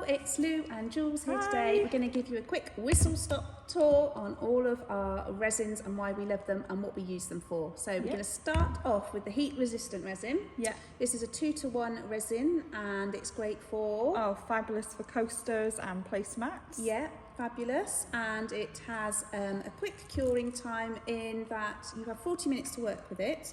it's Lou and Jules here today. Hi. We're going to give you a quick whistle-stop tour on all of our resins and why we love them and what we use them for. So we're going to start off with the heat-resistant resin. Yeah. This is a 2-to-1 resin and it's great for... Oh, fabulous for coasters and placemats. Yeah, fabulous. And it has a quick curing time in that you have 40 minutes to work with it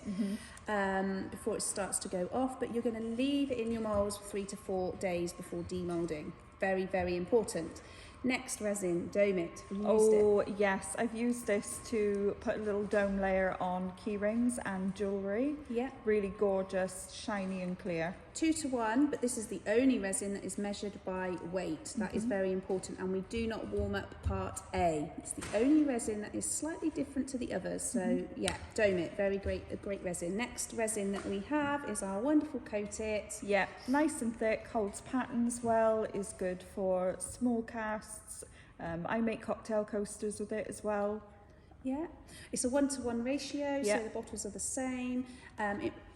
before it starts to go off, but you're going to leave it in your moulds for 3 to 4 days before demoulding. Very, very important. Next resin, Dome It. Have you used it? Yes, I've used this to put a little dome layer on key rings and jewellery. Yeah. Really gorgeous, shiny and clear. 2-to-1, but this is the only resin that is measured by weight. That is very important, and we do not warm up part A. It's the only resin that is slightly different to the others. So yeah, Dome It, very great, a great resin. Next resin that we have is our wonderful Coat It. Yeah, nice and thick, holds patterns well, is good for small casts. I make cocktail coasters with it as well. Yeah, it's a 1-to-1 ratio, so the bottles are the same.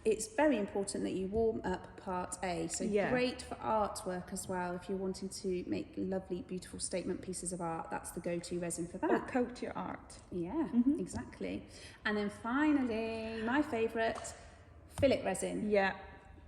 It's very important that you warm up part A, so great for artwork as well. If you're wanting to make lovely, beautiful statement pieces of art, that's the go-to resin for that. Or coat your art. Yeah, exactly. And then finally, my favourite, fillet resin. Yeah,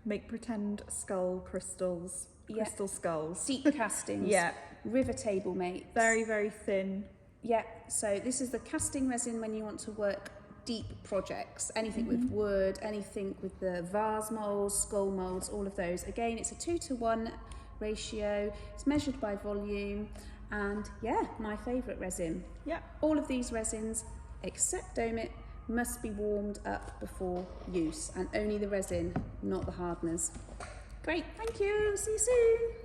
make pretend skull crystals, crystal skulls. Deep castings. Yeah. River table mates. Very, very thin. Yeah, so this is the casting resin when you want to work deep projects, anything with wood, anything with the vase moulds, skull moulds, all of those. Again, it's a 2-to-1 ratio, it's measured by volume, and yeah, my favourite resin. Yeah. All of these resins, except Dome It, must be warmed up before use, and only the resin, not the hardeners. Great, thank you, see you soon.